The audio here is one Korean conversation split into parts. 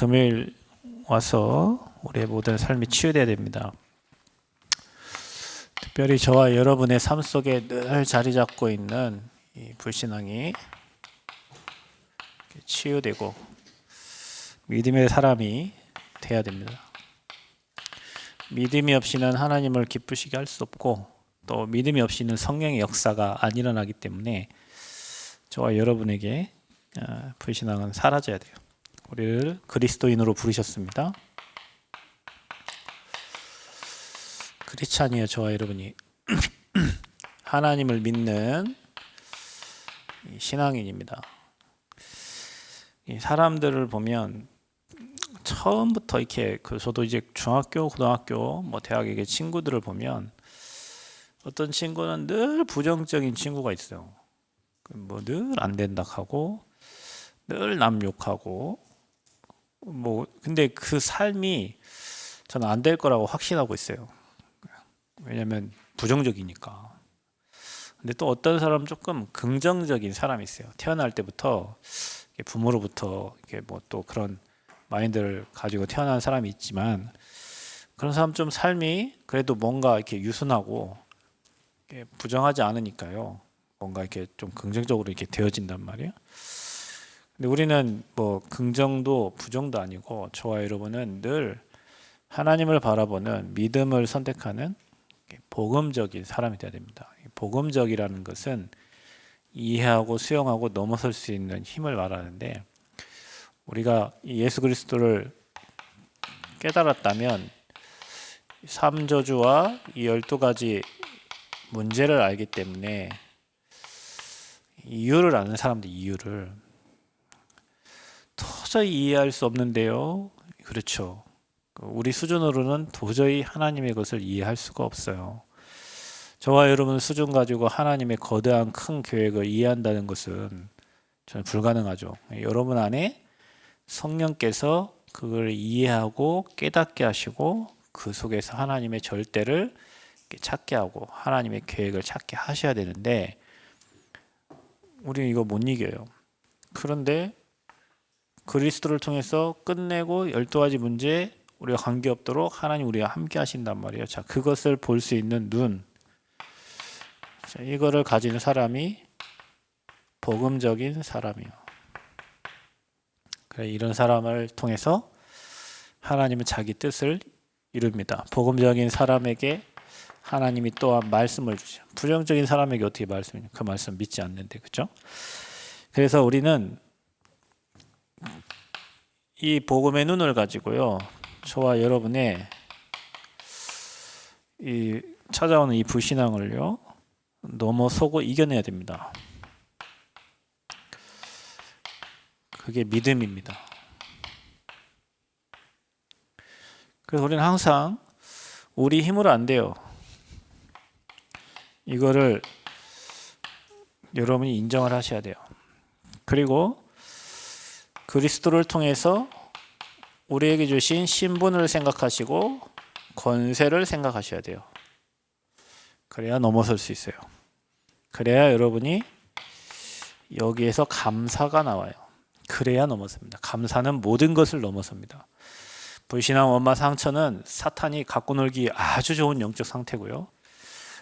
금요일 와서 우리의 모든 삶이 치유되어야 됩니다. 특별히 저와 여러분의 삶 속에 늘 자리 잡고 있는 이 불신앙이 치유되고 믿음의 사람이 돼야 됩니다. 믿음이 없이는 하나님을 기쁘시게 할 수 없고, 또 믿음이 없이는 성령의 역사가 안 일어나기 때문에 저와 여러분에게 불신앙은 사라져야 돼요. 우리를 그리스도인으로 부르셨습니다. 크리스찬이에요. 저와 여러분이 하나님을 믿는 신앙인입니다. 이 사람들을 보면 처음부터 이렇게 저도 이제 중학교, 고등학교, 대학의 친구들을 보면 어떤 친구는 늘 부정적인 친구가 있어요. 늘 안 된다 하고 늘 남 욕하고 근데 그 삶이 저는 안 될 거라고 확신하고 있어요. 왜냐면 부정적이니까. 근데 또 어떤 사람은 조금 긍정적인 사람이 있어요. 태어날 때부터 부모로부터 또 그런 마인드를 가지고 태어난 사람이 있지만, 그런 사람 좀 삶이 그래도 뭔가 이렇게 유순하고 부정하지 않으니까요. 뭔가 이렇게 좀 긍정적으로 이렇게 되어진단 말이에요. 근데 우리는 긍정도 부정도 아니고, 저와 여러분은 늘 하나님을 바라보는 믿음을 선택하는 복음적인 사람이 되어야 됩니다. 복음적이라는 것은 이해하고 수용하고 넘어설 수 있는 힘을 말하는데, 우리가 예수 그리스도를 깨달았다면 3저주와 이 12가지 문제를 알기 때문에, 이유를 아는 사람들, 이유를 도저히 이해할 수 없는데요. 그렇죠. 우리 수준으로는 도저히 하나님의 것을 이해할 수가 없어요. 저와 여러분 수준 가지고 하나님의 거대한 큰 계획을 이해한다는 것은 저는 불가능하죠. 여러분 안에 성령께서 그걸 이해하고 깨닫게 하시고, 그 속에서 하나님의 절대를 찾게 하고 하나님의 계획을 찾게 하셔야 되는데, 우리는 이거 못 이겨요. 그런데 그리스도를 통해서 끝내고 12가지 문제 우리가 관계없도록 하나님 우리와 함께 하신단 말이에요. 자, 그것을 볼 수 있는 눈, 이거를 가진 사람이 복음적인 사람이에요. 그래, 이런 사람을 통해서 하나님은 자기 뜻을 이룹니다. 복음적인 사람에게 하나님이 또한 말씀을 주죠. 부정적인 사람에게 어떻게 말씀이냐? 그 말씀 믿지 않는데, 그렇죠? 그래서 우리는 이 복음의 눈을 가지고요, 저와 여러분의 이 찾아오는 이 불신앙을요 넘어서고 이겨내야 됩니다. 그게 믿음입니다. 그래서 우리는 항상 우리 힘으로 안 돼요. 이거를 여러분이 인정을 하셔야 돼요. 그리고 그리스도를 통해서 우리에게 주신 신분을 생각하시고 권세를 생각하셔야 돼요. 그래야 넘어설 수 있어요. 그래야 여러분이 여기에서 감사가 나와요. 그래야 넘어섭니다. 감사는 모든 것을 넘어섭니다. 불신앙, 원망, 상처는 사탄이 갖고 놀기 아주 좋은 영적 상태고요.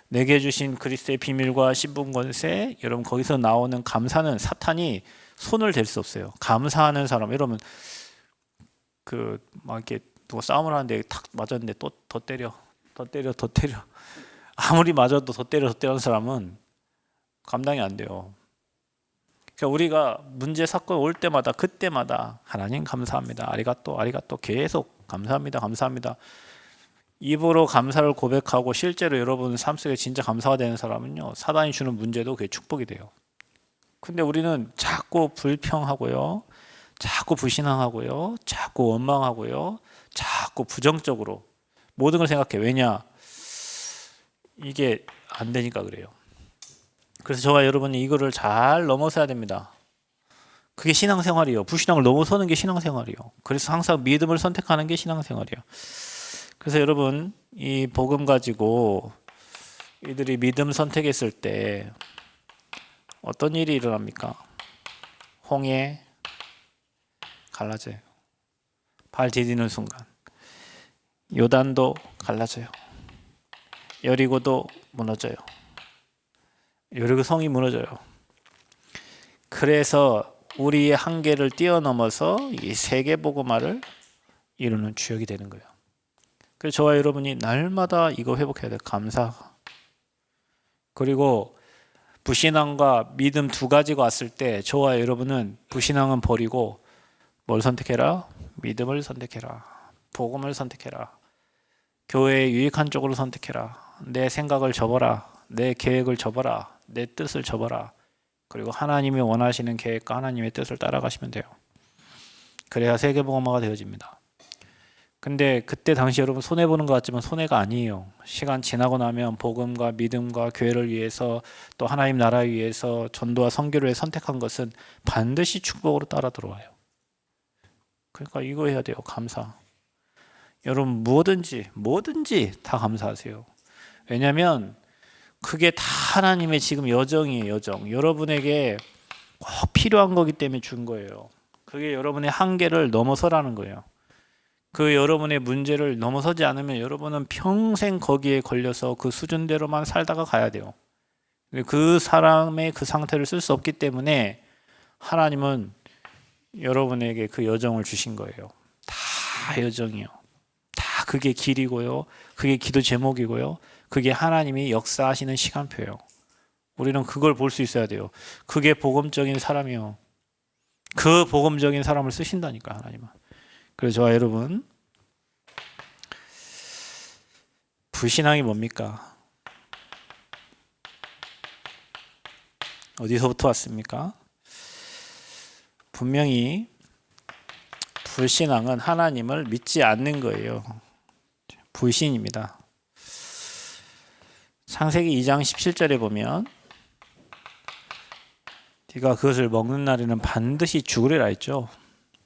내게 주신 그리스도의 비밀과 신분, 권세, 여러분 거기서 나오는 감사는 사탄이 손을 댈 수 없어요. 감사하는 사람, 여러분 이렇게 누가 싸움을 하는데 탁 맞았는데 또 더 때려, 더 때려, 더 때려. 아무리 맞아도 더 때려, 더 때리는 사람은 감당이 안 돼요. 그러니까 우리가 문제 사건 올 때마다, 그때마다 하나님 감사합니다, 아리가또, 아리가또, 계속 감사합니다, 감사합니다. 입으로 감사를 고백하고 실제로 여러분 삶 속에 진짜 감사가 되는 사람은요, 사단이 주는 문제도 그게 축복이 돼요. 근데 우리는 자꾸 불평하고요, 자꾸 불신앙하고요, 자꾸 원망하고요, 자꾸 부정적으로 모든 걸 생각해. 왜냐? 이게 안 되니까 그래요. 그래서 저와 여러분이 이거를 잘 넘어서야 됩니다. 그게 신앙생활이에요. 불신앙을 넘어서는 게 신앙생활이에요. 그래서 항상 믿음을 선택하는 게 신앙생활이에요. 그래서 여러분, 이 복음 가지고 이들이 믿음 선택했을 때 어떤 일이 일어납니까? 홍해 갈라져요. 발 디디는 순간 요단도 갈라져요. 여리고도 무너져요. 여리고 성이 무너져요. 그래서 우리의 한계를 뛰어넘어서 이 세계복음화를 이루는 주역이 되는 거예요. 그래서 저와 여러분이 날마다 이거 회복해야 돼요. 감사. 그리고 불신앙과 믿음 두 가지가 왔을 때 저와 여러분은 불신앙은 버리고 뭘 선택해라? 믿음을 선택해라. 복음을 선택해라. 교회에 유익한 쪽으로 선택해라. 내 생각을 접어라. 내 계획을 접어라. 내 뜻을 접어라. 그리고 하나님이 원하시는 계획과 하나님의 뜻을 따라가시면 돼요. 그래야 세계복음화가 되어집니다. 근데 그때 당시 여러분 손해보는 것 같지만 손해가 아니에요. 시간 지나고 나면 복음과 믿음과 교회를 위해서 또 하나님 나라 위해서 전도와 선교를 위해 선택한 것은 반드시 축복으로 따라 들어와요. 그러니까 이거 해야 돼요. 감사. 여러분 뭐든지 다 감사하세요. 왜냐하면 그게 다 하나님의 지금 여정이에요. 여정. 여러분에게 꼭 필요한 거기 때문에 준 거예요. 그게 여러분의 한계를 넘어서라는 거예요. 그 여러분의 문제를 넘어서지 않으면 여러분은 평생 거기에 걸려서 그 수준대로만 살다가 가야 돼요. 그 사람의 그 상태를 쓸 수 없기 때문에 하나님은 여러분에게 그 여정을 주신 거예요. 다 여정이요. 다 그게 길이고요. 그게 기도 제목이고요. 그게 하나님이 역사하시는 시간표예요. 우리는 그걸 볼 수 있어야 돼요. 그게 복음적인 사람이요. 그 복음적인 사람을 쓰신다니까 하나님은. 그래서 저와 여러분, 불신앙이 뭡니까? 어디서부터 왔습니까? 분명히 불신앙은 하나님을 믿지 않는 거예요. 불신입니다. 창세기 2장 17절에 보면 네가 그것을 먹는 날에는 반드시 죽으리라 했죠.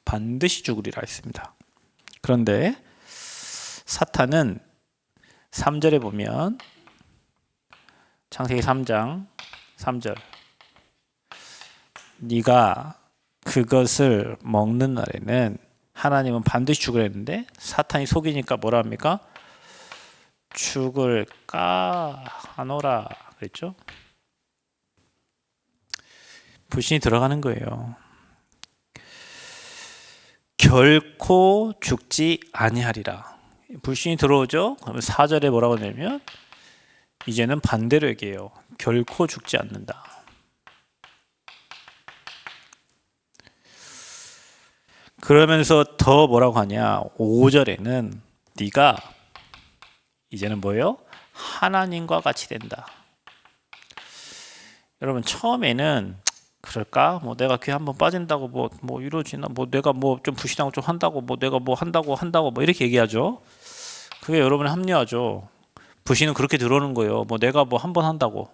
반드시 죽으리라 했습니다. 그런데 사탄은 3절에 보면 창세기 3장 3절 네가 그것을 먹는 날에는 하나님은 반드시 죽으라 했는데 사탄이 속이니까 뭐라 합니까? 죽을까 하노라 그랬죠. 불신이 들어가는 거예요. 결코 죽지 아니하리라. 불신이 들어오죠. 그러면 4절에 뭐라고 내면 이제는 반대로 얘기해요. 결코 죽지 않는다. 그러면서 더 뭐라고 하냐. 5절에는 네가 이제는 뭐예요? 하나님과 같이 된다. 여러분 처음에는 그럴까? 뭐 내가 귀에 한번 빠진다고 뭐 이루어지나? 뭐 내가 뭐 좀 불신하고 좀 한다고 뭐 내가 뭐 한다고 뭐 이렇게 얘기하죠. 그게 여러분의 합리화죠. 불신은 그렇게 들어오는 거예요. 뭐 내가 뭐 한 번 한다고.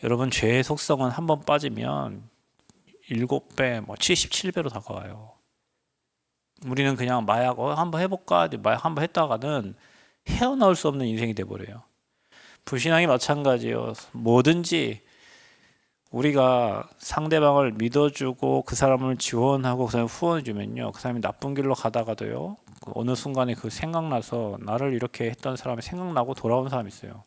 여러분 죄의 속성은 한 번 빠지면 7배, 뭐 77배로 다가와요. 우리는 그냥 마약 한번 해볼까? 마약 한번 했다가는 헤어나올 수 없는 인생이 돼버려요. 불신앙이 마찬가지예요. 뭐든지 우리가 상대방을 믿어주고 그 사람을 지원하고 그 사람을 후원해주면요. 그 사람이 나쁜 길로 가다가도요. 어느 순간에 그 생각나서 나를 이렇게 했던 사람이 생각나고 돌아온 사람이 있어요.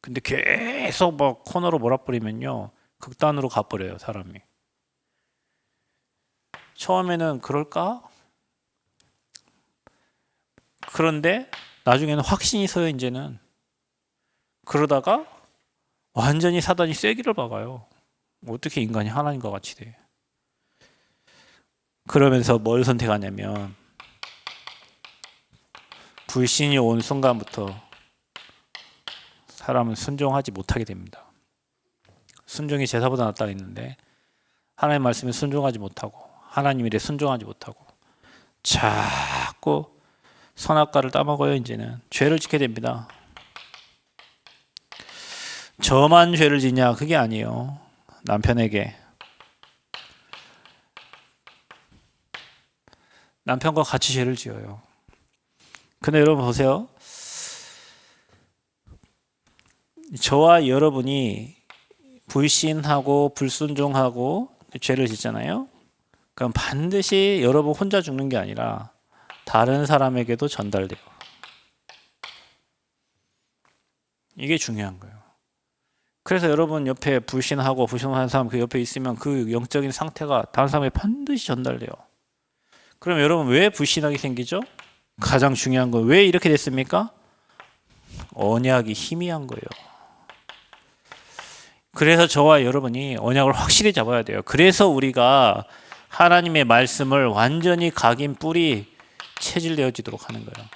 근데 계속 막 코너로 몰아버리면요. 극단으로 가버려요. 사람이. 처음에는 그럴까? 그런데 나중에는 확신이 서요. 이제는. 그러다가 완전히 사단이 쐐기를 박아요. 어떻게 인간이 하나님과 같이 돼? 그러면서 뭘 선택하냐면 불신이 온 순간부터 사람은 순종하지 못하게 됩니다. 순종이 제사보다 낫다 했는데 하나님 말씀에 순종하지 못하고 하나님 일에 순종하지 못하고 자꾸 선악과를 따먹어요. 이제는 죄를 짓게 됩니다. 저만 죄를 짓냐? 그게 아니에요. 남편에게 남편과 같이 죄를 지어요. 근데 여러분 보세요. 저와 여러분이 불신하고 불순종하고 죄를 짓잖아요. 그럼 반드시 여러분 혼자 죽는 게 아니라 다른 사람에게도 전달돼요. 이게 중요한 거예요. 그래서 여러분 옆에 불신하고 불신하는 사람 그 옆에 있으면 그 영적인 상태가 다른 사람에게 반드시 전달돼요. 그럼 여러분 왜 불신하게 생기죠? 가장 중요한 건 왜 이렇게 됐습니까? 언약이 희미한 거예요. 그래서 저와 여러분이 언약을 확실히 잡아야 돼요. 그래서 우리가 하나님의 말씀을 완전히 각인 뿌리 체질되어지도록 하는 거예요.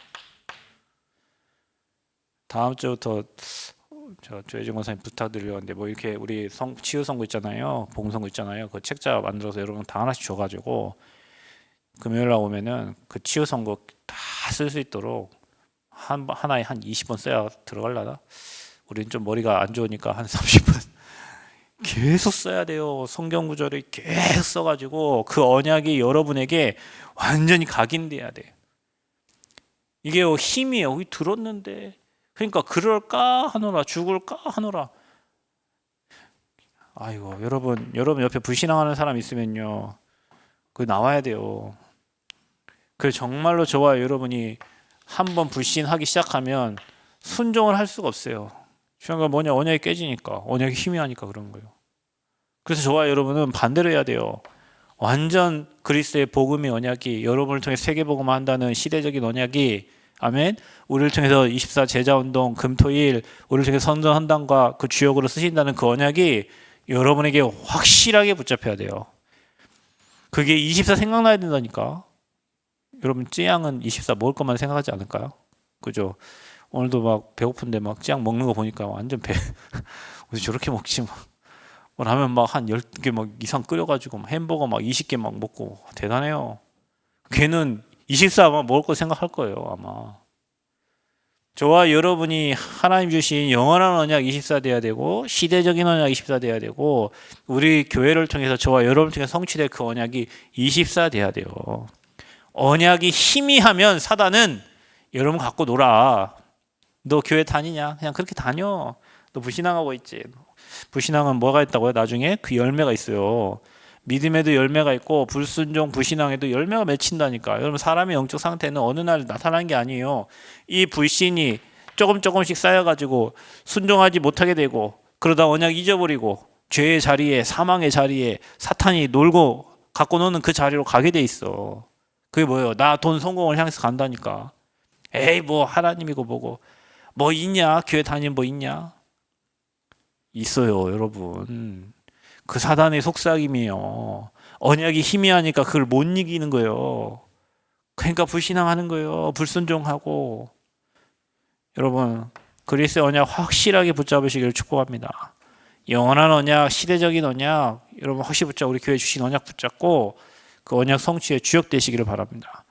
다음 주부터 조혜정 권사님 부탁드리려는데 뭐 이렇게 우리 치유 선고 있잖아요, 봉 선고 있잖아요. 그 책자 만들어서 여러분 다 하나씩 줘가지고 금요일 날 오면은 그 치유 선고 다 쓸 수 있도록 하나에 한 20번 써야 들어갈라나? 우린 좀 머리가 안 좋으니까 한 30번 계속 써야 돼요. 성경 구절을 계속 써가지고 그 언약이 여러분에게 완전히 각인돼야 돼요. 이게 힘이에요. 우리 들었는데 그러니까 그럴까 하노라 죽을까 하노라. 아이고 여러분 옆에 불신앙하는 사람 있으면요 그 나와야 돼요. 그 정말로 저와 여러분이 한번 불신하기 시작하면 순종을 할 수가 없어요. 중요한 건 뭐냐? 언약이 깨지니까, 언약이 희미하니까 그런 거예요. 그래서 저와 여러분은 반대로 해야 돼요. 완전 그리스도의 복음의 언약이 여러분을 통해 세계복음을 한다는 시대적인 언약이 아멘. 우리를 통해서 24 제자운동 금토일 우리를 통해 선전한당과 그 주역으로 쓰신다는 그 언약이 여러분에게 확실하게 붙잡혀야 돼요. 그게 24 생각나야 된다니까. 여러분 찌양은 24 먹을 것만 생각하지 않을까요? 그죠? 오늘도 막 배고픈데 막 찌양 먹는 거 보니까 완전 왜 저렇게 먹지 막. 라면 막 한 10개 막 이상 끓여가지고 햄버거 막 20개 막 먹고 대단해요. 걔는 24 아마 먹을 거 생각할 거예요 아마. 저와 여러분이 하나님 주신 영원한 언약 24 돼야 되고 시대적인 언약 24 돼야 되고 우리 교회를 통해서 저와 여러분을 통해 성취될 그 언약이 24 돼야 돼요. 언약이 희미하면 사단은 여러분 갖고 놀아. 너 교회 다니냐? 그냥 그렇게 다녀. 너 불신앙하고 있지. 불신앙은 뭐가 있다고요? 나중에 그 열매가 있어요. 믿음에도 열매가 있고 불순종 불신앙에도 열매가 맺힌다니까. 여러분 사람의 영적 상태는 어느 날 나타나는 게 아니에요. 이 불신이 조금씩 쌓여가지고 순종하지 못하게 되고 그러다 언약 잊어버리고 죄의 자리에 사망의 자리에 사탄이 놀고 갖고 노는 그 자리로 가게 돼 있어. 그게 뭐예요? 나 돈 성공을 향해서 간다니까. 에이 뭐 하나님이고 뭐고 뭐 있냐? 교회 다니면 뭐 있냐? 있어요 여러분. 그 사단의 속삭임이에요. 언약이 희미하니까 그걸 못 이기는 거예요. 그러니까 불신앙하는 거예요. 불순종하고. 여러분 그리스도의 언약 확실하게 붙잡으시기를 축복합니다. 영원한 언약, 시대적인 언약 여러분 확실히 붙잡고 우리 교회 주신 언약 붙잡고 그 언약 성취에 주역 되시기를 바랍니다.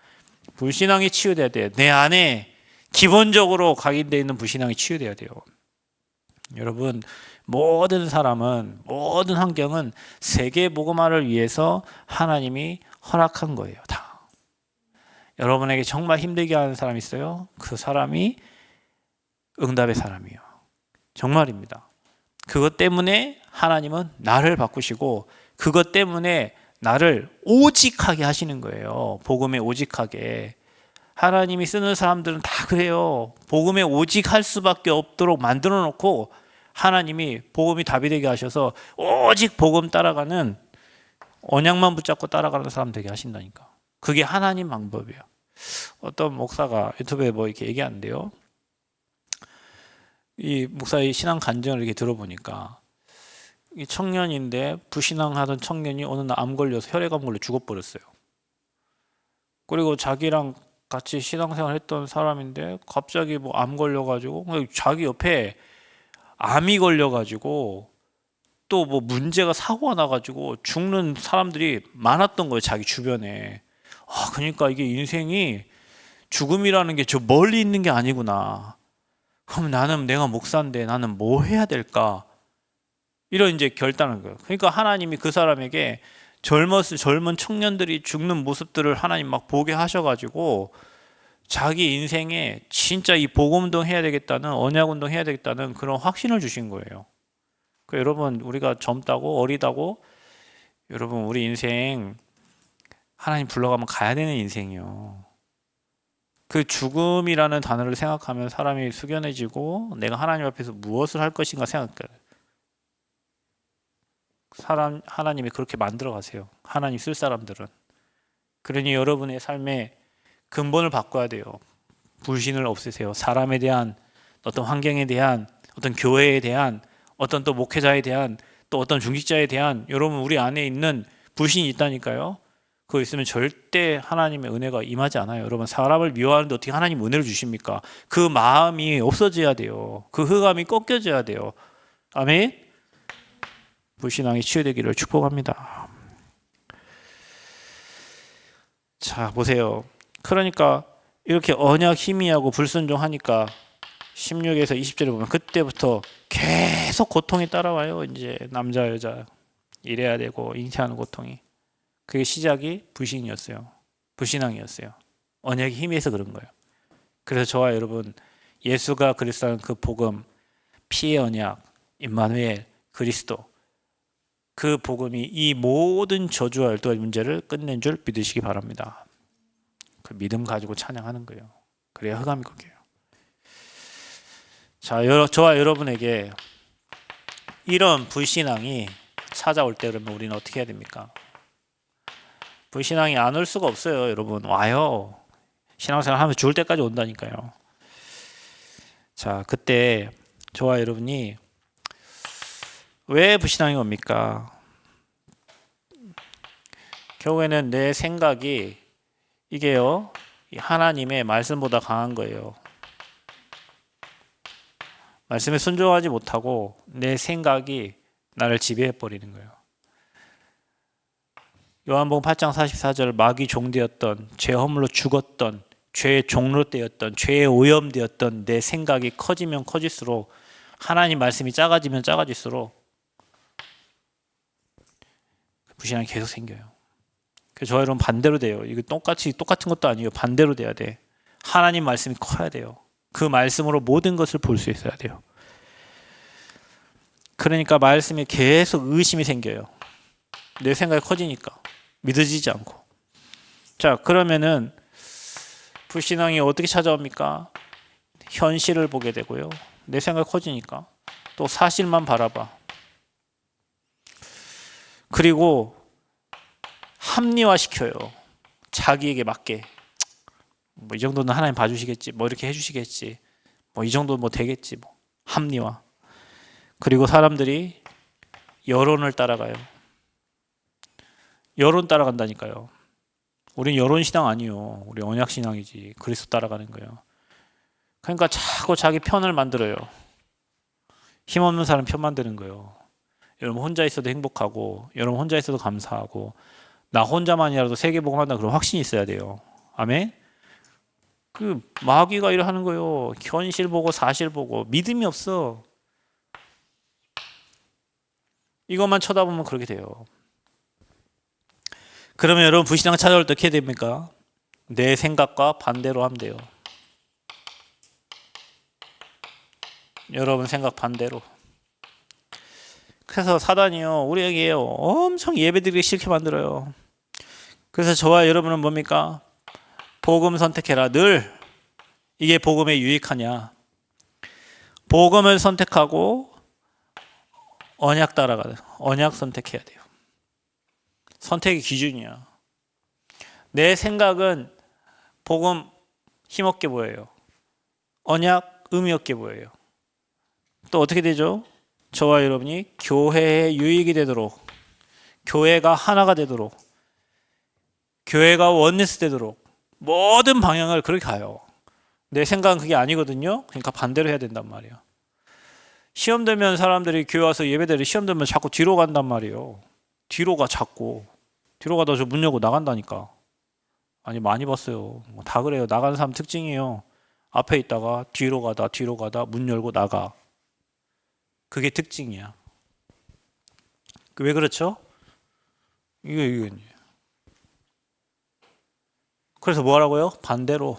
불신앙이 치유돼야 돼요. 내 안에 기본적으로 각인되어 있는 불신앙이 치유돼야 돼요. 여러분 모든 사람은 모든 환경은 세계 복음화를 위해서 하나님이 허락한 거예요. 다. 여러분에게 정말 힘들게 하는 사람이 있어요. 그 사람이 응답의 사람이에요. 정말입니다. 그것 때문에 하나님은 나를 바꾸시고 그것 때문에 나를 오직하게 하시는 거예요. 복음에 오직하게. 하나님이 쓰는 사람들은 다 그래요. 복음에 오직할 수밖에 없도록 만들어 놓고 하나님이 복음이 답이 되게 하셔서 오직 복음 따라가는 언약만 붙잡고 따라가는 사람 되게 하신다니까. 그게 하나님 방법이에요. 어떤 목사가 유튜브에 뭐 이렇게 얘기하는데요. 이 목사의 신앙 간증을 이렇게 들어보니까 이 청년인데 불신앙하던 청년이 어느 날 암 걸려서 혈액암 걸려 죽어버렸어요. 그리고 자기랑 같이 신앙생활 했던 사람인데 갑자기 뭐 암 걸려가지고 자기 옆에 암이 걸려가지고 또 뭐 문제가 사고가 나가지고 죽는 사람들이 많았던 거예요. 자기 주변에. 그러니까 이게 인생이 죽음이라는 게 저 멀리 있는 게 아니구나. 그럼 나는 내가 목사인데 나는 뭐 해야 될까? 이런 이제 결단한 거예요. 그러니까 하나님이 그 사람에게 젊은 청년들이 죽는 모습들을 하나님 막 보게 하셔가지고 자기 인생에 진짜 이 복음운동 해야 되겠다는 언약운동 해야 되겠다는 그런 확신을 주신 거예요. 여러분 우리가 젊다고 어리다고 여러분 우리 인생 하나님 불러가면 가야 되는 인생이요. 그 죽음이라는 단어를 생각하면 사람이 숙연해지고 내가 하나님 앞에서 무엇을 할 것인가 생각해요. 하나님이 그렇게 만들어 가세요. 하나님 쓸 사람들은. 그러니 여러분의 삶의 근본을 바꿔야 돼요. 불신을 없애세요. 사람에 대한, 어떤 환경에 대한, 어떤 교회에 대한, 어떤 또 목회자에 대한, 또 어떤 중직자에 대한, 여러분 우리 안에 있는 불신이 있다니까요. 그거 있으면 절대 하나님의 은혜가 임하지 않아요. 여러분 사람을 미워하는데 어떻게 하나님 은혜를 주십니까? 그 마음이 없어져야 돼요. 그 흑암이 꺾여져야 돼요. 아멘. 불신앙이 치유되기를 축복합니다. 자 보세요. 그러니까 이렇게 언약 희미하고 불순종하니까 16에서 20절에 보면 그때부터 계속 고통이 따라와요. 이제 남자 여자 일해야 되고 잉태하는 고통이. 그게 시작이 불신이었어요. 불신앙이었어요. 언약이 희미해서 그런 거예요. 그래서 저와 여러분 예수가 그리스도라는 그 복음, 피의 언약, 임마누엘, 그리스도 그 복음이 이 모든 저주와 12가지 문제를 끝낸 줄 믿으시기 바랍니다. 그 믿음 가지고 찬양하는 거예요. 그래야 흑암이 꺾여요. 자, 저와 여러분에게 이런 불신앙이 찾아올 때 그러면 우리는 어떻게 해야 됩니까? 불신앙이 안 올 수가 없어요. 여러분 와요. 신앙생활 하면 죽을 때까지 온다니까요. 자, 그때 저와 여러분이 왜 불신앙이 옵니까? 결국에는 내 생각이 이게요 하나님의 말씀보다 강한 거예요. 말씀에 순종하지 못하고 내 생각이 나를 지배해 버리는 거예요. 요한복음 8장 44절 마귀 종되었던 죄 허물로 죽었던 죄의 종로되었던 죄의 오염되었던 내 생각이 커지면 커질수록 하나님 말씀이 작아지면 작아질수록 불신앙이 계속 생겨요. 그래서 저 여러분 반대로 돼요. 이거 똑같은 것도 아니에요. 반대로 돼야 돼. 하나님 말씀이 커야 돼요. 그 말씀으로 모든 것을 볼 수 있어야 돼요. 그러니까 말씀에 계속 의심이 생겨요. 내 생각이 커지니까 믿어지지 않고. 자, 그러면은 불신앙이 어떻게 찾아옵니까? 현실을 보게 되고요. 내 생각이 커지니까 또 사실만 바라봐. 그리고 합리화시켜요. 자기에게 맞게. 뭐 이 정도는 하나님 봐주시겠지. 뭐 이렇게 해주시겠지. 뭐 이 정도 뭐 되겠지. 뭐 합리화. 그리고 사람들이 여론을 따라가요. 여론 따라간다니까요. 우린 여론 신앙 아니요. 우리 언약 신앙이지. 그리스도 따라가는 거예요. 그러니까 자꾸 자기 편을 만들어요. 힘없는 사람 편 만드는 거예요. 여러분 혼자 있어도 행복하고, 여러분 혼자 있어도 감사하고, 나 혼자만이라도 세계복음 한다 그런 확신이 있어야 돼요. 아멘. 그 마귀가 이러하는 거예요. 현실 보고 사실 보고 믿음이 없어. 이것만 쳐다보면 그렇게 돼요. 그러면 여러분 불신앙 찾아올 때 어떻게 됩니까? 내 생각과 반대로 하면 돼요. 여러분 생각 반대로. 그래서 사단이요 우리에게 엄청 예배드리기 싫게 만들어요. 그래서 저와 여러분은 뭡니까? 복음 선택해라. 늘 이게 복음에 유익하냐? 복음을 선택하고 언약 따라가야 돼요. 언약 선택해야 돼요. 선택의 기준이야. 내 생각은 복음 힘없게 보여요. 언약 의미 없게 보여요. 또 어떻게 되죠? 저와 여러분이 교회의 유익이 되도록, 교회가 하나가 되도록, 교회가 원리스 되도록 모든 방향을 그렇게 가요. 내 생각은 그게 아니거든요. 그러니까 반대로 해야 된단 말이에요. 시험 되면 사람들이 교회 와서 예배드리고 시험 되면 자꾸 뒤로 간단 말이에요. 뒤로 가 자꾸. 뒤로 가다 저 문 열고 나간다니까. 아니 많이 봤어요. 다 그래요. 나가는 사람 특징이에요. 앞에 있다가 뒤로 가다 문 열고 나가. 그게 특징이야. 왜 그렇죠? 이게. 그래서 뭐 하라고요? 반대로.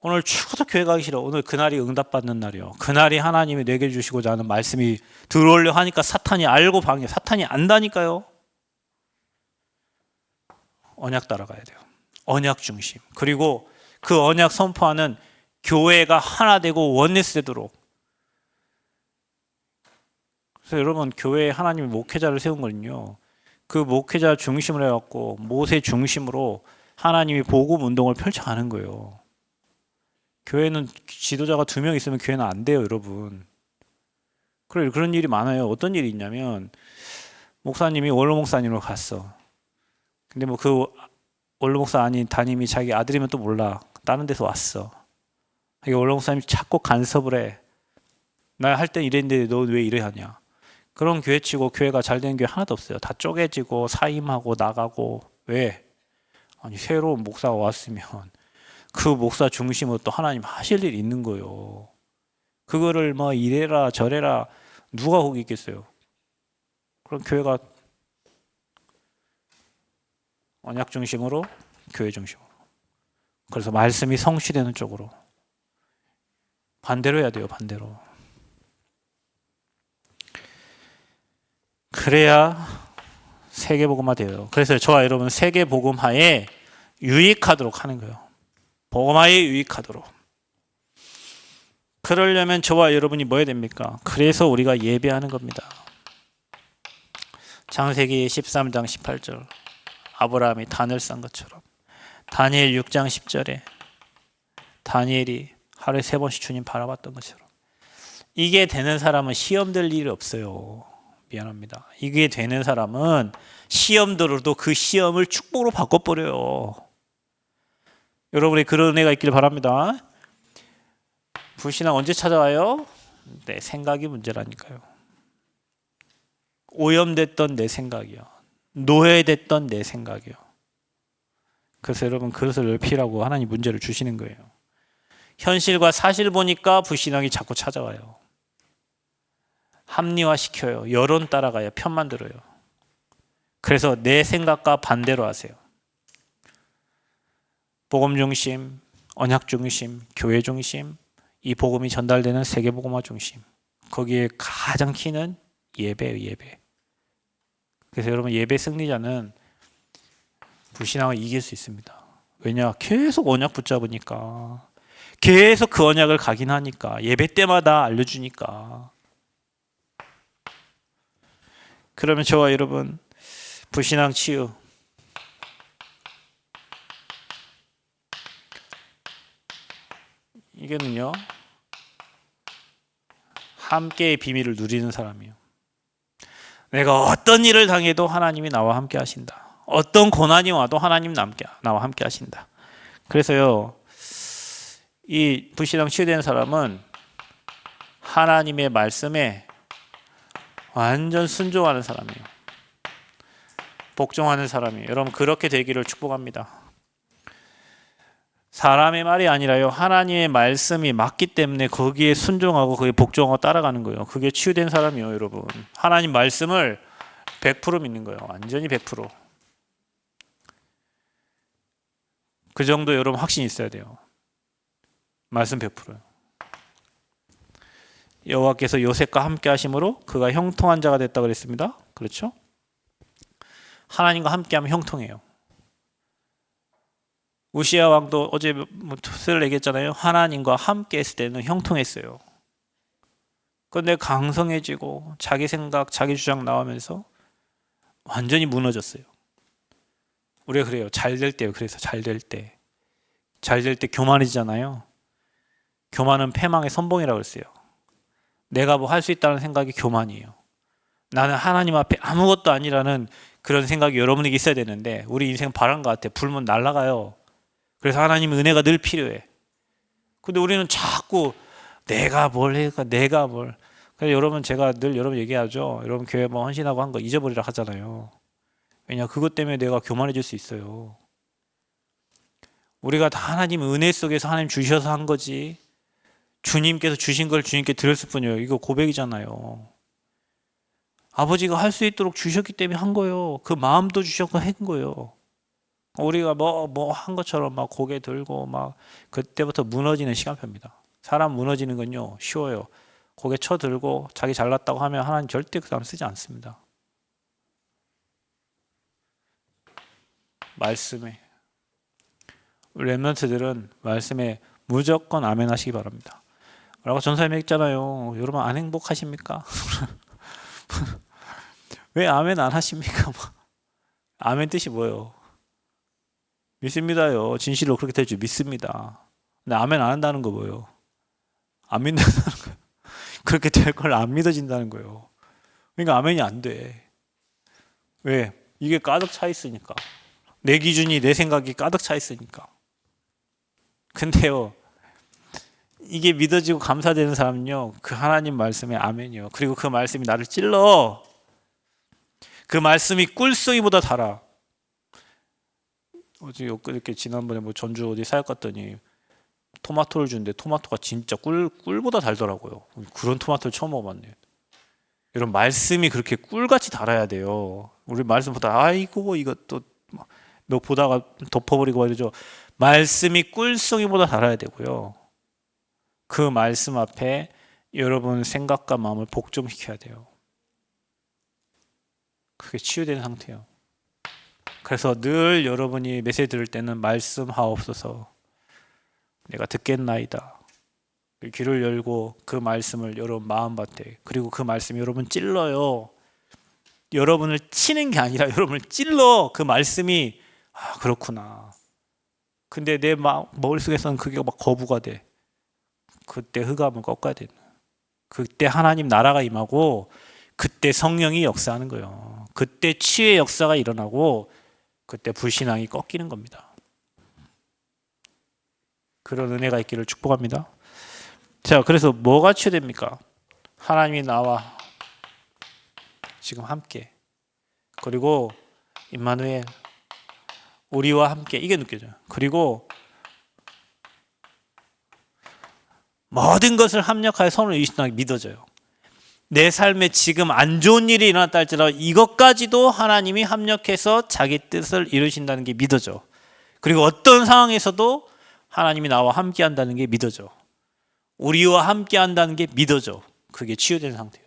오늘 죽어도 교회 가기 싫어. 오늘 그날이 응답받는 날이요. 그날이 하나님이 내게 주시고자 하는 말씀이 들어오려 하니까 사탄이 알고 방해. 사탄이 안다니까요. 언약 따라가야 돼요. 언약 중심. 그리고 그 언약 선포하는 교회가 하나 되고 원네스 되도록. 그래서 여러분, 교회에 하나님이 목회자를 세운 거는요, 그 목회자 중심으로 해갖고 모세 중심으로 하나님이 복음 운동을 펼쳐가는 거예요. 교회는 지도자가 2명 있으면 교회는 안 돼요, 여러분. 그래, 그런 일이 많아요. 어떤 일이 있냐면, 목사님이 원로 목사님으로 갔어. 근데 뭐 그 원로 목사 아닌 담임이 자기 아들이면 또 몰라. 다른 데서 왔어. 원로 목사님이 자꾸 간섭을 해. 나 할 땐 이랬는데 너 왜 이래 하냐. 그런 교회 치고 교회가 잘 되는 교회 하나도 없어요. 다 쪼개지고 사임하고 나가고. 왜? 아니, 새로운 목사가 왔으면 그 목사 중심으로 또 하나님 하실 일이 있는 거예요. 그거를 뭐 이래라 저래라 누가 거기 있겠어요. 그럼 교회가 언약 중심으로, 교회 중심으로. 그래서 말씀이 성취되는 쪽으로. 반대로 해야 돼요, 반대로. 그래야 세계복음화 돼요. 그래서 저와 여러분 세계복음화에 유익하도록 하는 거예요. 복음화에 유익하도록. 그러려면 저와 여러분이 뭐 해야 됩니까? 그래서 우리가 예배하는 겁니다. 창세기 13장 18절, 아브라함이 단을 싼 것처럼, 다니엘 6장 10절에 다니엘이 하루에 3번씩 주님 바라봤던 것처럼, 이게 되는 사람은 시험 될 일이 없어요. 미안합니다. 이게 되는 사람은 시험 들어도 그 시험을 축복으로 바꿔버려요. 여러분이 그런 은혜가 있길 바랍니다. 불신앙 언제 찾아와요? 내 생각이 문제라니까요. 오염됐던 내 생각이요. 노예됐던 내 생각이요. 그래서 여러분, 그것을 피라고 하나님 문제를 주시는 거예요. 현실과 사실 보니까 불신앙이 자꾸 찾아와요. 합리화시켜요. 여론 따라가요. 편 만들어요. 그래서 내 생각과 반대로 하세요. 복음 중심, 언약 중심, 교회 중심, 이 복음이 전달되는 세계복음화 중심. 거기에 가장 키는 예배예요, 예배. 그래서 여러분, 예배 승리자는 불신앙을 이길 수 있습니다. 왜냐? 계속 언약 붙잡으니까. 계속 그 언약을 각인하니까. 예배 때마다 알려주니까. 그러면 저와 여러분, 불신앙 치유. 이게는요, 함께의 비밀을 누리는 사람이에요. 내가 어떤 일을 당해도 하나님이 나와 함께 하신다. 어떤 고난이 와도 하나님 나와 함께 하신다. 그래서요, 이 불신앙 치유된 사람은 하나님의 말씀에 완전 순종하는 사람이에요. 복종하는 사람이에요. 여러분, 그렇게 되기를 축복합니다. 사람의 말이 아니라요, 하나님의 말씀이 맞기 때문에 거기에 순종하고 거기에 복종하고 따라가는 거예요. 그게 치유된 사람이에요, 여러분. 하나님 말씀을 100% 믿는 거예요. 완전히 100%. 그 정도 여러분 확신이 있어야 돼요. 말씀 100%요. 여호와께서 요셉과 함께 하심으로 그가 형통한 자가 됐다고 그랬습니다. 그렇죠? 하나님과 함께하면 형통해요. 우시야 왕도 어제 를 얘기했잖아요. 하나님과 함께 했을 때는 형통했어요. 그런데 강성해지고 자기 생각, 자기 주장 나오면서 완전히 무너졌어요. 우리가 그래요. 잘 될 때요. 그래서 잘 될 때. 잘 될 때 교만해지잖아요. 교만은 패망의 선봉이라고 했어요. 내가 뭐 할 수 있다는 생각이 교만이에요. 나는 하나님 앞에 아무것도 아니라는 그런 생각이 여러분에게 있어야 되는데, 우리 인생 바람과 같아. 불면 날아가요. 그래서 하나님의 은혜가 늘 필요해. 근데 우리는 자꾸 내가 뭘 해가, 내가 뭘. 그래서 여러분, 제가 늘 여러분 얘기하죠. 여러분 교회 뭐 헌신하고 한 거 잊어버리라 하잖아요. 왜냐? 그것 때문에 내가 교만해질 수 있어요. 우리가 다 하나님 은혜 속에서 하나님 주셔서 한 거지. 주님께서 주신 걸 주님께 드렸을 뿐이에요. 이거 고백이잖아요. 아버지가 할 수 있도록 주셨기 때문에 한 거예요. 그 마음도 주셨고 한 거예요. 우리가 뭐 한 것처럼 막 고개 들고 막 그때부터 무너지는 시간표입니다. 사람 무너지는 건요, 쉬워요. 고개 쳐들고 자기 잘났다고 하면 하나님 절대 그 사람 쓰지 않습니다. 말씀에 렘넌트들은 말씀에 무조건 아멘 하시기 바랍니다. 라고 전사님이 했잖아요. 여러분 안 행복하십니까? 왜 아멘 안 하십니까? 아멘 뜻이 뭐예요? 믿습니다요. 진실로 그렇게 될 줄 믿습니다. 근데 아멘 안 한다는 거 뭐예요? 안 믿는다는 거예요. 그렇게 될 걸 안 믿어진다는 거예요. 그러니까 아멘이 안 돼. 왜? 이게 가득 차 있으니까. 내 기준이, 내 생각이 가득 차 있으니까. 근데요, 이게 믿어지고 감사되는 사람은요, 그 하나님 말씀에 아멘이요. 그리고 그 말씀이 나를 찔러. 그 말씀이 꿀송이보다 달아. 어제 엊그저께 지난번에 뭐 전주 어디 사역 갔더니 토마토를 주는데 토마토가 진짜 꿀보다 달더라고요. 그런 토마토를 처음 먹어봤네요. 여러분 말씀이 그렇게 꿀같이 달아야 돼요. 우리 말씀 보다 아이고 이것도 몇 보다가 덮어버리고 이러죠. 말씀이 꿀송이보다 달아야 되고요. 그 말씀 앞에 여러분 생각과 마음을 복종시켜야 돼요. 그게 치유된 상태예요. 그래서 늘 여러분이 메시지 들을 때는 말씀하옵소서 내가 듣겠나이다. 귀를 열고 그 말씀을 여러분 마음밭에, 그리고 그 말씀이 여러분 찔러요. 여러분을 치는 게 아니라 여러분을 찔러. 그 말씀이 그렇구나. 근데 내 머릿속에서는 그게 막 거부가 돼. 그때 흑암을 꺾어야 되는. 그때 하나님 나라가 임하고 그때 성령이 역사하는 거예요. 그때 치유의 역사가 일어나고 그때 불신앙이 꺾이는 겁니다. 그런 은혜가 있기를 축복합니다. 자, 그래서 뭐가 치유됩니까? 하나님이 나와 지금 함께, 그리고 임마누엘 우리와 함께, 이게 느껴져요. 그리고 모든 것을 합력하여 선을 이루신다는 게 믿어져요. 내 삶에 지금 안 좋은 일이 일어났다 할지라도 이것까지도 하나님이 합력해서 자기 뜻을 이루신다는 게 믿어져. 그리고 어떤 상황에서도 하나님이 나와 함께 한다는 게 믿어져. 우리와 함께 한다는 게 믿어져. 그게 치유된 상태예요.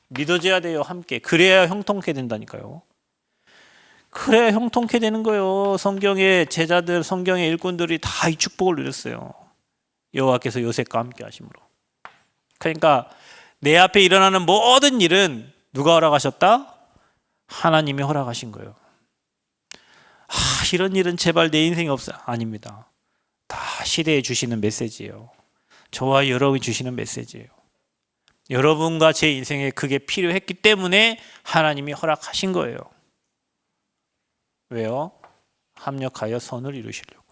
믿어져야 돼요. 함께. 그래야 형통케 된다니까요. 그래야 형통케 되는 거예요. 성경의 제자들, 성경의 일꾼들이 다 이 축복을 누렸어요. 여호와께서 요셉과 함께 하심으로. 그러니까 내 앞에 일어나는 모든 일은 누가 허락하셨다? 하나님이 허락하신 거예요. 이런 일은 제발 내 인생에 없어. 아닙니다. 다 시대에 주시는 메시지예요. 저와 여러분이 주시는 메시지예요. 여러분과 제 인생에 그게 필요했기 때문에 하나님이 허락하신 거예요. 왜요? 합력하여 선을 이루시려고.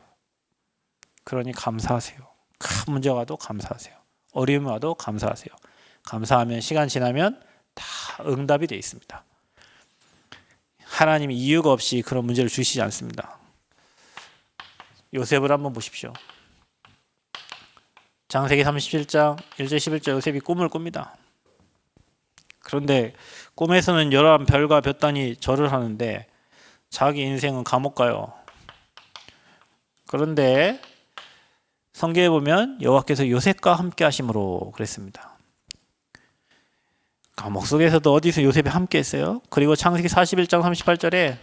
그러니 감사하세요. 큰 문제가 와도 감사하세요. 어려움이 와도 감사하세요. 감사하면 시간 지나면 다 응답이 되어 있습니다. 하나님이 이유가 없이 그런 문제를 주시지 않습니다. 요셉을 한번 보십시오. 창세기 37장 1절 11절 요셉이 꿈을 꿉니다. 그런데 꿈에서는 11별과 볕단이 절을 하는데 자기 인생은 감옥 가요. 그런데 성경에 보면 여호와께서 요셉과 함께 하심으로 그랬습니다. 감옥 속에서도 어디서 요셉이 함께 했어요? 그리고 창세기 41장 38절에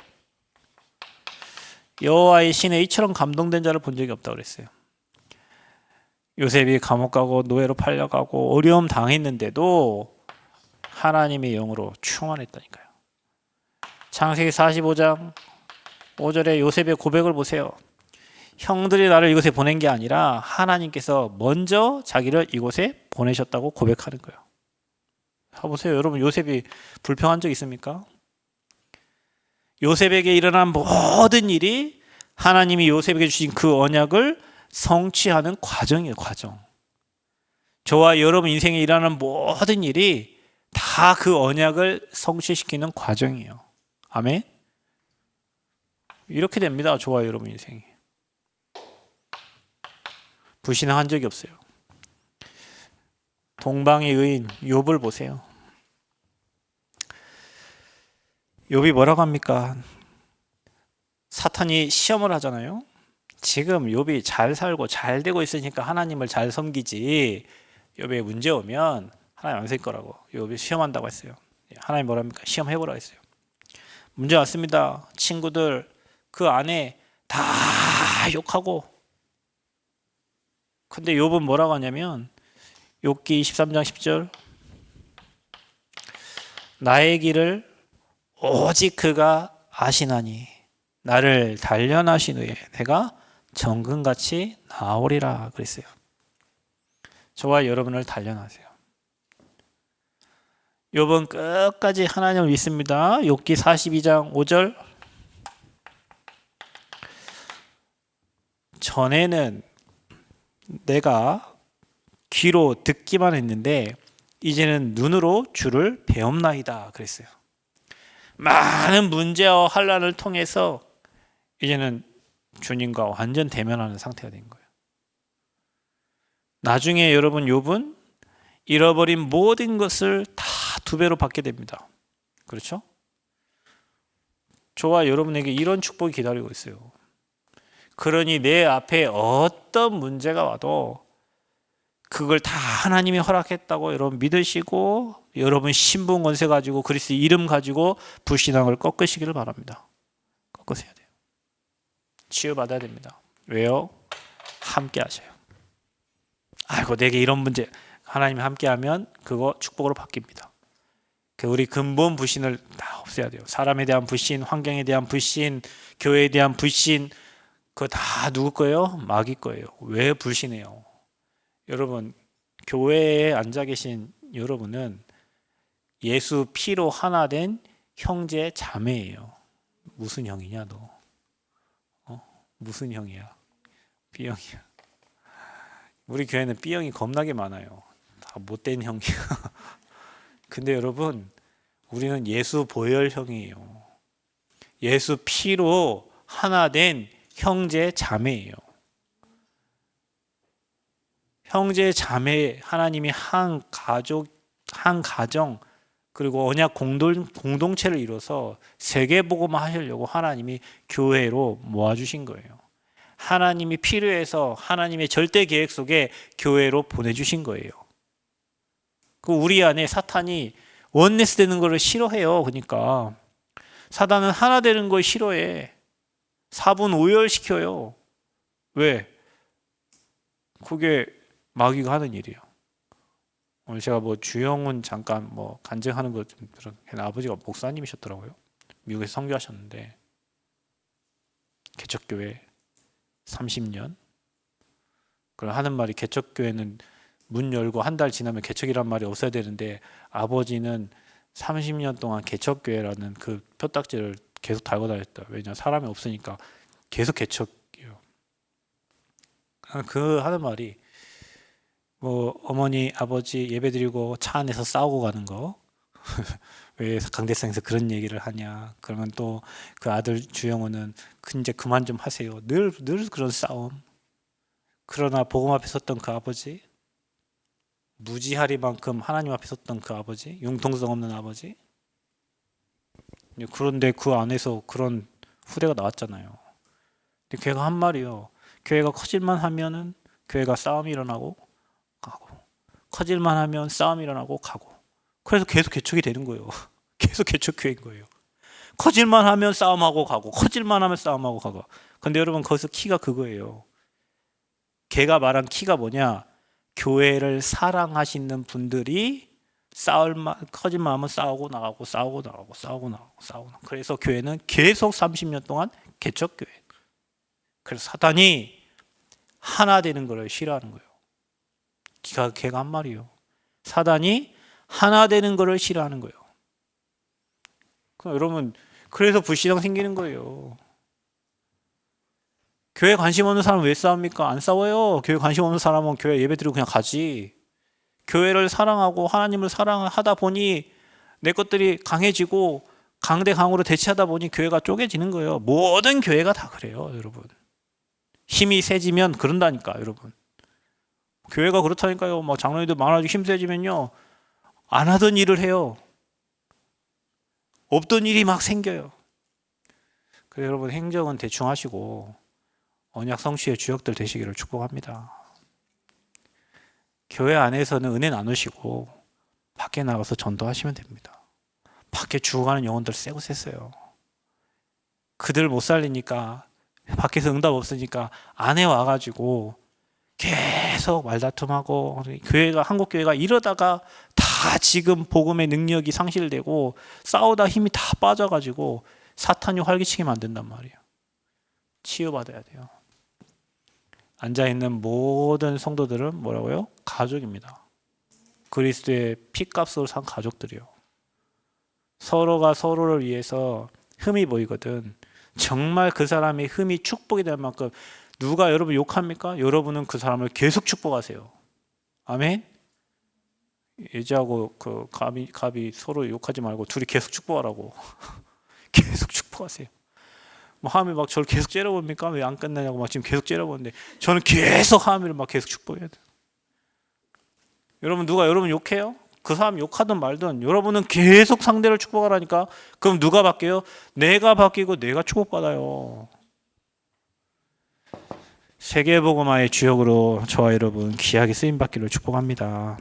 여호와의 신에 이처럼 감동된 자를 본 적이 없다고 그랬어요. 요셉이 감옥 가고 노예로 팔려가고 어려움 당했는데도 하나님의 영으로 충만했다니까요. 창세기 45장 5절에 요셉의 고백을 보세요. 형들이 나를 이곳에 보낸 게 아니라 하나님께서 먼저 자기를 이곳에 보내셨다고 고백하는 거예요. 보세요. 여러분 요셉이 불평한 적 있습니까? 요셉에게 일어난 모든 일이 하나님이 요셉에게 주신 그 언약을 성취하는 과정이에요. 과정. 저와 여러분 인생에 일어나는 모든 일이 다 그 언약을 성취시키는 과정이에요. 아멘? 이렇게 됩니다. 저와 여러분 인생이. 불신앙한 적이 없어요. 동방의 의인 욥을 보세요. 욥이 뭐라고 합니까? 사탄이 시험을 하잖아요. 지금 욥이 잘 살고 잘 되고 있으니까 하나님을 잘 섬기지, 욥에 문제 오면 하나님 안 쓸 거라고 욥이 시험한다고 했어요. 하나님 뭐라 합니까? 시험해보라고 했어요. 문제 왔습니다. 친구들 그 안에 다 욕하고. 근데 욥은 뭐라고 하냐면 욥기 23장 10절 나의 길을 오직 그가 아시나니 나를 단련하신 후에 내가 정금같이 나오리라 그랬어요. 저와 여러분을 단련하세요. 욥은 끝까지 하나님을 믿습니다. 욥기 42장 5절 전에는 내가 귀로 듣기만 했는데 이제는 눈으로 주를 배움나이다 그랬어요. 많은 문제와 환난을 통해서 이제는 주님과 완전 대면하는 상태가 된 거예요. 나중에 여러분 욥은 잃어버린 모든 것을 다 2배로 받게 됩니다. 그렇죠? 저와 여러분에게 이런 축복이 기다리고 있어요. 그러니 내 앞에 어떤 문제가 와도 그걸 다 하나님이 허락했다고 여러분 믿으시고 여러분 신분 권세 가지고 그리스도 이름 가지고 불신앙을 꺾으시기를 바랍니다. 꺾으셔야 돼요. 치유받아야 됩니다. 왜요? 함께 하셔요. 아이고 내게 이런 문제 하나님이 함께하면 그거 축복으로 바뀝니다. 우리 근본 불신을 다 없애야 돼요. 사람에 대한 불신, 환경에 대한 불신, 교회에 대한 불신 그거 다 누구 거예요? 마귀 거예요. 왜 불신해요? 여러분 교회에 앉아 계신 여러분은 예수 피로 하나 된 형제 자매예요. 무슨 형이냐 너? 무슨 형이야? B형이야. 우리 교회는 B형이 겁나게 많아요. 다 못된 형이야. 근데 여러분 우리는 예수 보혈형이에요. 예수 피로 하나 된 형제 자매예요. 형제 자매 하나님이 한 가족, 한 가정 그리고 언약 공동체를 이뤄서 세계복음화 하시려고 하나님이 교회로 모아주신 거예요. 하나님이 필요해서 하나님의 절대 계획 속에 교회로 보내주신 거예요. 우리 안에 사탄이 원네스 되는 것을 싫어해요. 그러니까 사단은 하나 되는 걸 싫어해. 4분 5열 시켜요. 왜? 그게 마귀가 하는 일이에요. 오늘 제가 주영훈 잠깐 간증하는 거 좀 들은 아버지가 목사님이셨더라고요. 미국에서 선교하셨는데 개척교회 30년. 그럼 하는 말이 개척교회는 문 열고 한 달 지나면 개척이란 말이 없어야 되는데 아버지는 30년 동안 개척교회라는 그 표딱지를 계속 달고 다녔다. 왜냐하면 사람이 없으니까 계속 개척이에요. 그 하는 말이 어머니 아버지 예배드리고 차 안에서 싸우고 가는 거 왜 강대상에서 그런 얘기를 하냐. 그러면 또 그 아들 주영호는 이제 그만 좀 하세요. 늘 그런 싸움. 그러나 복음 앞에 섰던 그 아버지, 무지하리만큼 하나님 앞에 섰던 그 아버지, 융통성 없는 아버지. 그런데 그 안에서 그런 후대가 나왔잖아요. 근데 걔가 한 말이요. 교회가 커질만 하면은 교회가 싸움이 일어나고 가고, 커질만 하면 싸움이 일어나고 가고. 그래서 계속 개척이 되는 거예요. 계속 개척교회인 거예요. 커질만 하면 싸움하고 가고, 커질만 하면 싸움하고 가고. 근데 여러분 거기서 키가 그거예요. 걔가 말한 키가 뭐냐? 교회를 사랑하시는 분들이 커질만 하면 싸우고 나가고 싸우고 나가고 싸우고 나가고 싸우고 나가고. 그래서 교회는 계속 30년 동안 개척교회. 그래서 사단이 하나 되는 걸 싫어하는 거예요. 걔가 한 말이에요. 사단이 하나 되는 것을 싫어하는 거예요. 여러분 그래서 불신앙 생기는 거예요. 교회 관심 없는 사람은 왜 싸웁니까? 안 싸워요. 교회 관심 없는 사람은 교회 예배 드리고 그냥 가지. 교회를 사랑하고 하나님을 사랑하다 보니 내 것들이 강해지고 강대강으로 대치하다 보니 교회가 쪼개지는 거예요. 모든 교회가 다 그래요, 여러분. 힘이 세지면 그런다니까, 여러분. 교회가 그렇다니까요. 장로님들 많아지고 힘 세지면요, 안 하던 일을 해요. 없던 일이 막 생겨요. 그래서 여러분 행정은 대충 하시고 언약 성취의 주역들 되시기를 축복합니다. 교회 안에서는 은혜 나누시고 밖에 나가서 전도하시면 됩니다. 밖에 죽어가는 영혼들 세고 셌어요. 그들 못 살리니까 밖에서 응답 없으니까 안에 와가지고 계속 말다툼하고 교회가 한국 교회가 이러다가 다 지금 복음의 능력이 상실되고 싸우다 힘이 다 빠져가지고 사탄이 활기치게 만든단 말이에요. 치유받아야 돼요. 앉아있는 모든 성도들은 뭐라고요? 가족입니다. 그리스도의 피값으로 산 가족들이요. 서로가 서로를 위해서 흠이 보이거든. 정말 그 사람의 흠이 축복이 될 만큼 누가 여러분 욕합니까? 여러분은 그 사람을 계속 축복하세요. 아멘? 예지하고 그 갑이 서로 욕하지 말고 둘이 계속 축복하라고. 계속 축복하세요. 뭐 하함이 막 저를 계속 째려봅니까? 왜 안 끝나냐고 막 지금 계속 째려보는데 저는 계속 하함이를 막 계속 축복해야 돼요. 여러분 누가 여러분 욕해요? 그 사람 욕하든 말든 여러분은 계속 상대를 축복하라니까. 그럼 누가 바뀌어요? 내가 바뀌고 내가 축복받아요. 세계복음화의 주역으로 저와 여러분 귀하게 쓰임받기를 축복합니다.